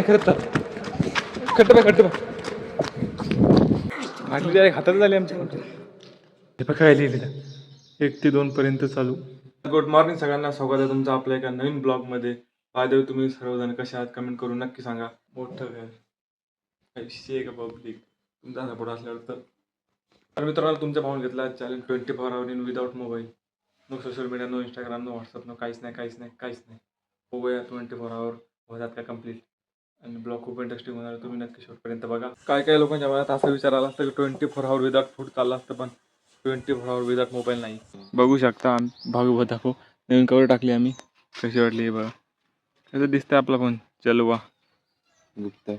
खरंच आटली हातात झाली आमच्या हे पण काय लिहिलेलं 1 ते 2 पर्यंत चालू. गुड मॉर्निंग सगळ्यांना, स्वागत आहे तुमचं आपल्या एका नवीन ब्लॉगमध्ये. पायदेव तुम्ही सर्वजण कशा आहात कमेंट करून नक्की सांगा. मोठं आहे का पब्लिक तुमचा सपोर्ट असल्यावर तर मित्रांनो तुमच्या पाहून घेतला challenge 24 hours in without mobile. No social media, no Instagram, no WhatsApp, no काहीच नाही. बघूया 24 hours होतात का कम्प्लीट. आणि ब्लॉग खूप इंटरेस्टिंग होणार, तुम्ही नक्की शेवटपर्यंत बघा. काय लोकांच्या मनात असं विचार आला असतं की 24 hours विदाउट फूड चाललं असतं, पण 24 hours विदाउट मोबाईल नाही. बघू शकता भागवत दाखव नवीन कवर टाकली आम्ही, कशी वाटली बघा. कसं दिसतंय आपला फोन चलवा गुप्त.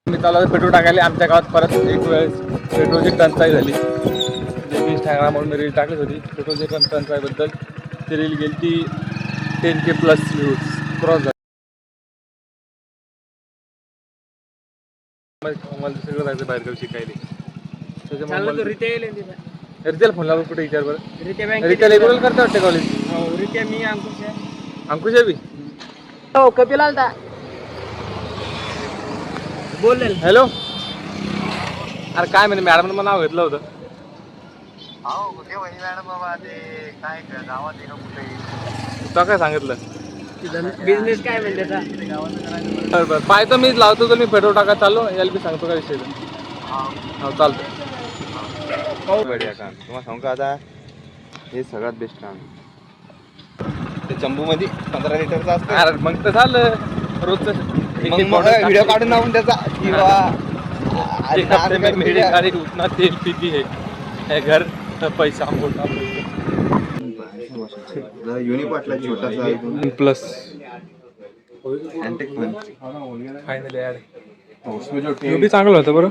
मी चालू पेट्रोल टाकायला आमच्या गावात. परत एक वेळेस पेट्रोलची टंचाई झाली. इंस्टाग्रामवर मी रील टाकली होती पेट्रोलची टंचाईबद्दल. ती रील गेली ती 10K प्लस व्ह्यूज क्रॉस झाली. मला सगळं जायचं बाहेर गावी शिकायला. त्याच्यामुळे रित्याला फोन लावून कुठे विचार बरं. रित्या रेग्युलर करता वाटते कॉलेज. रित्या मी अंकुश आहे. हो कपिल आलता बोल. हॅलो. अरे काय म्हणे मॅडम मला नाव घेतलं होतं. हो कुठे वहिनी मॅडम बाबा ते काय गावात आहे का कुठे तुला काय सांगितलं बिझनेस काय म्हणजे त्याचा. बरं पाहतो मी लावतो तर मी पेट्रोल टाकायला चाललो याला बी सांगतो काय विषय. हो चालतं. हो बढिया काम तुम्हाला सांगू का आता हे सगळ्यात बेस्ट काम. ते चंबू मध्ये 15 लिटरचा असतं. अरे मग तर झालं रोजचं. व्हिडिओ काढून लावून त्याचा किंवा मेरे गाड़ी उतना तेल पीती है घर पैसा मोठा युनिपाटला छोटासा प्लस अँटेक फायनली यार बी चांगलं होतं बरं.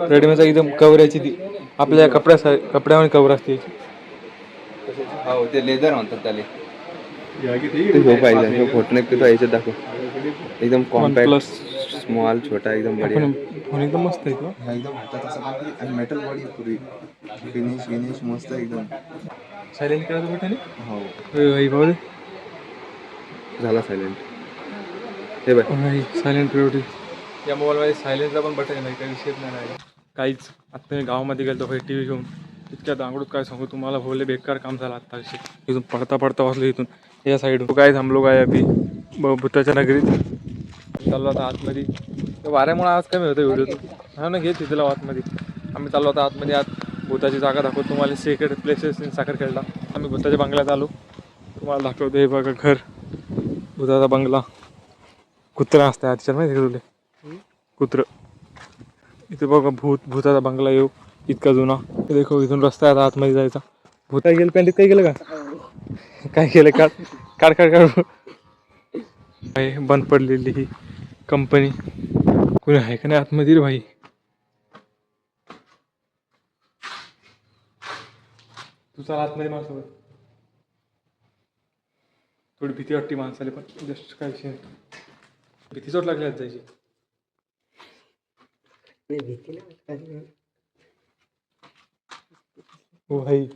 रेडीमेडचा एकदम कवरायची ती आपल्या कपड्यावर कवर असते. हो ते लेदर म्हणतात त्याला. पाहिजे फोटो नक्की याच्यात दाखव. एकदम कॉम्पॅक्ट प्लस स्मॉल छोटा एकदम बढिया. फोन एकदम मस्त आहे तो. एकदम हातात असं बाकी आणि मेटल बॉडी पुरी फिनिश मस्त एकदम. सायलेंट करायचं बटन हो भाऊ झाला सायलेंट. हे बघ सायलेंट प्रायोरिटी. या मोबाईलमध्ये सायलेंटचा पण बटन नाही, काही विषयच नाही काहीच. आता मी गावामध्ये गेलो भाई टी व्ही घेऊन इतक्या दांगडूत काय सांगू तुम्हाला. भोले बेकार काम झालं आता. इथून पडता वाचलं इथून या साईड काय थांबलो काय अभि भूताच्या नगरीत. चाललो आता आतमध्ये. वाऱ्यामुळे आज कमी होतं व्हिडिओ. हा ना घेत तिथला आतमध्ये. आम्ही चाललो आता आतमध्ये. आत भूताची जागा दाखवतो तुम्हाला. Secret places in Sakharkheda. आम्ही भूताच्या बंगल्यात आलो. तुम्हाला दाखवतो हे बघा घर भूताचा बंगला. कुत्रा असतं आजच्या माहिती का तुला कुत्रं. इथे बघा भूताचा बंगला येऊ इतका जुना. देखो इथून रस्ता आहे आता आतमध्ये जायचा. भूता गेलं पॅन्टीत काय गेलं का काय केलं काढ बंद पडलेली ही कंपनी. कुणी आहे का नाही आतमध्ये रे भाई. तू चला आतमध्ये माझ्यासोबत. थोडी भीती वाटते माणसाला पण जस्ट काय विषय भीती चोट लागली आज जायची. हो भाई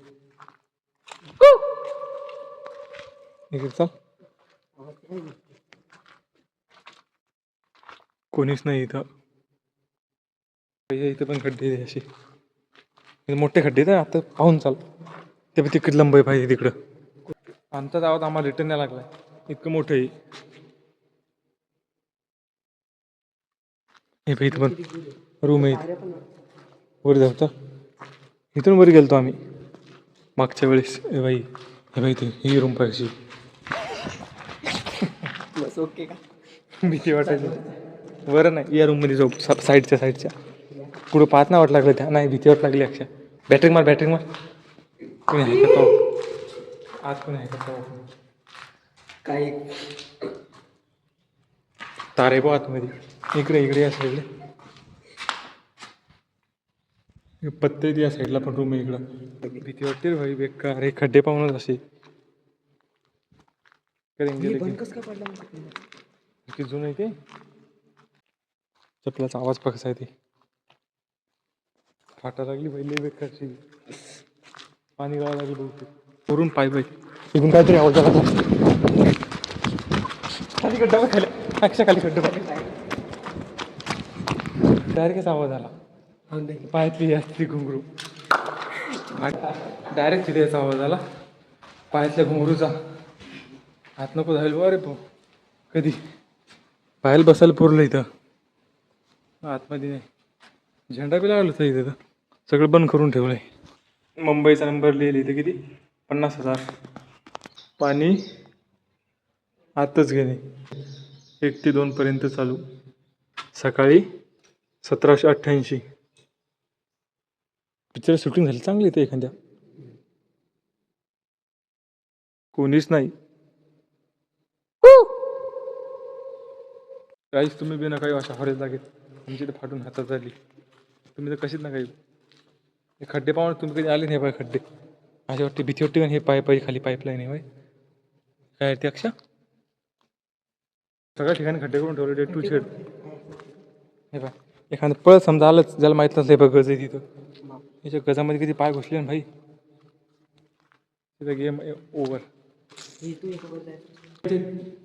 चल. कोणीच नाही इथं. इथं पण खड्डे असे मोठे खड्डे आहेत. आता पाहून चाल ते पण तिकीट लंब आहे पाहिजे तिकडं. आमचाच आवाज आम्हाला रिटर्न नाही लागलाय इतकं मोठं आहे. हे इथं पण रूम आहे. वर जाऊ तर इथून वर गेलतो आम्ही मागच्या वेळेस. हे बाई इथे ही रूम पाहिजे. ओके का भीती वाटायची बरं नाही. या रूममध्ये जाऊ साईडच्या पुढं पाहत नाही वाट लागलं त्या. नाही भीती वाट लागली अक्षा. बॅटरी मार कोणी आहे का तो आज. कोणी आहे का तो काही तारे बो आतमध्ये. इकडे या साईडला पत्ते या साईडला पण रूम आहे. इकडं भीती वाटते रे भाई बेकार. हे खड्डे पाहूनच असे किती जुनं आहे ते. चपलाचा आवाज कसा आहे ते. फाटा लागली पहिले बेकारची. पाणी गळायला लागली बहुतेक वरून पाय इकडून काहीतरी आवाज आला. खाली गड्डा खाली अक्षा खाली खड्डे डायरेक्टच आवाज आला पायातली असती घुंगरू डायरेक्ट तिथे याचा आवाज आला पायातल्या घुंगरूचा हात नको जाईल अरे भाऊ कधी पाहायला बसायला पुरलं इथं आतमध्ये नाही झेंडा बी लागला होता इथं सगळं बंद करून ठेवलंय मुंबईचा नंबर लिहिले इथे किती 50,000 पाणी आतच गेले 1 ते 2 पर्यंत चालू सकाळी 1788 पिक्चर शूटिंग झाली चांगली इथे एखाद्या कोणीच नाही काहीच तुम्ही बी ना काही अशा हॉरेज लागेल आमची तर फाटून हातात झाली तुम्ही तर कशीच ना काही हे खड्डे पाहून तुम्ही कधी आले नाही पाय खड्डे अशी वाटते भीती वाटते का हे पाय खाली पाईपलाईन आहे काय ते अक्षा सगळ्या ठिकाणी खड्डे करून ठेवले डेट टू शेड हे पाय एखादं पळ समजा आलंच ज्याला माहीत नसलं हे बघ गज आहे तिथं याच्या गजामध्ये किती पाय घुसले ना भाई तिथं गेम ओव्हर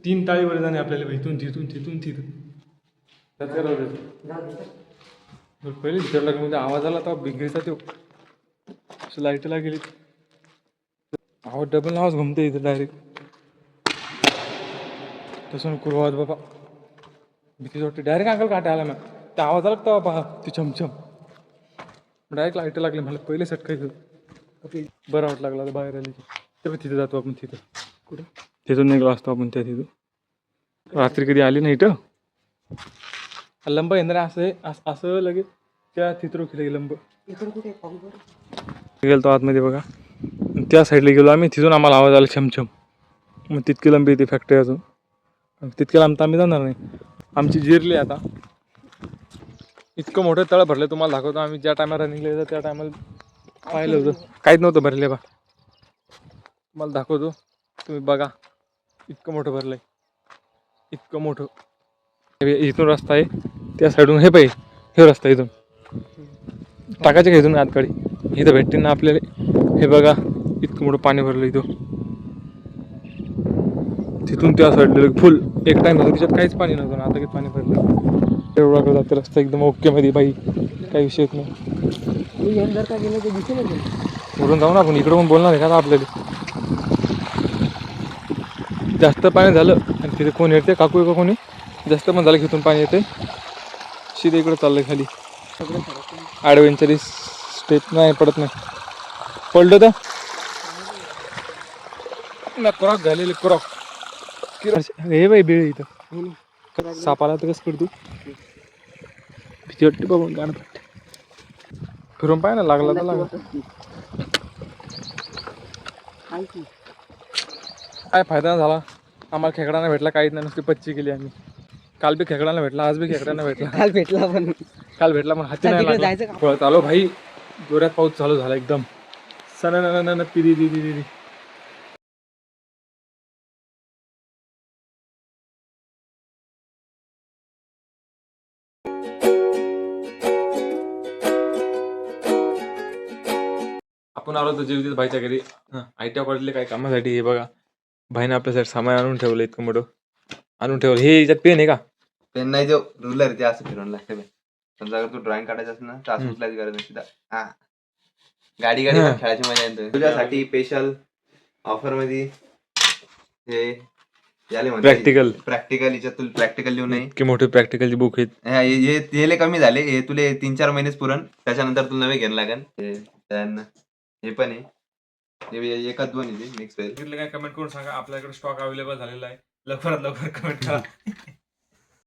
3 ताळीवर जाणे आपल्याला इथून तिथून तिथं त्यात पहिले विचार लागला म्हणजे आवाज आला तर बिघडीचा तो लाईटला गेली आवाज डबल आवाज घुमते इथं डायरेक्ट तसं नको आवाज बाबा भीती वाटते डायरेक्ट अंकल काटा आला मग त्या आवाज आला तर पहा ती चमचम डायरेक्ट लाईट लागली मला पहिले सटकायचं बरं वाट लागला तर बाहेर आली तेव्हा तिथं जातो आपण तिथं कुठं तिथून निघलो असतो आपण त्या तिथं रात्री कधी आली नाही इथं लंब येणार असं लगेच त्या तिथं रोखीला लंब गेलो तो आतमध्ये बघा त्या साईडला गेलो आम्ही तिथून आम्हाला आवाज आला छमछम मग तितकी लांबी येते फॅक्टरी अजून तितक्या लांब तर आम्ही जाणार नाही आमची जिरली आता इतकं मोठं तळ भरलं तुम्हाला दाखवतो आम्ही ज्या टायमाला रनिंगला येतो त्या टायमाला पाहिलं होतं काहीच नव्हतं भरले बा तुम्हाला दाखवतो तुम्ही बघा इतकं मोठं भरलं आहे इतकं मोठं इथून रस्ता आहे त्या साईडून हे पाहिजे हे रस्ता इथून टाकायचे का इथून आतकडे इथं भेटते ना आपल्याला हे बघा इतकं मोठं पाणी भरलं इथं तिथून त्या साईडला फुल एक टाइम होतं त्याच्यात काहीच पाणी नव्हतं ना आता काही पाणी भरलं एवढा जाते रस्ता एकदम ओके मध्ये बाई काही विषय नाही वरून जाऊ ना आपण इकडं पण बोलणार आहे का आपल्याला जास्त पाणी झालं आणि तिथे कोण येते काकू का कोणी जास्त पण झालं की इथून पाणी येते शिदे इकडं चाललंय खाली ॲडव्हेंचरीस स्टेप नाही पडत नाही पडलं तर ना क्रॉक झालेले क्रॉक हे बाई बेळ इथं सापाला तर कसं करतो भीती वाटते बघून गाणं फिरून पाय ना लागला तर लागला काय फायदा झाला आम्हाला खेकडा नाही भेटला काहीच नाही नुसती पच्ची केली आम्ही काल बी खेकडाला भेटला आज बी खेकड्याला भेटला काल भेटला पण हाती नाही लागला पळत आलो भाई जोरात पाऊस चालू झाला एकदम सण पिरी दिदी आपण आलो तर जीवित भाईच्या घरी आयटीआय कॉलेजले काय कामासाठी हे बघा भाईने आपल्यासाठी सामान आणून ठेवलं इतकं मोठं आणून ठेवलं हे याच्यात पेन आहे का पेन नाही जो रुलर ते असं फिरवून लागतं समजा अगर तू ड्रॉइंग काढायचं असेल ना तर असं उचलायची गरज नाही हा गाडी पण खेळायची मजा येते तुझ्यासाठी स्पेशल ऑफर मध्ये हे याले प्रॅक्टिकल याच्यात तुला प्रॅक्टिकल लिहून नाही की मोठे प्रॅक्टिकलची बुक आहेत हे कमी झाले हे तुले 3-4 महिनेच पुरण त्याच्यानंतर तुला नवे घ्यायला लागेल हे पण आहे एकाच 2 मिक्स होईल काय कमेंट करून सांगा आपल्याकडे स्टॉक अवेलेबल झालेला आहे लवकरात लवकर कमेंट करा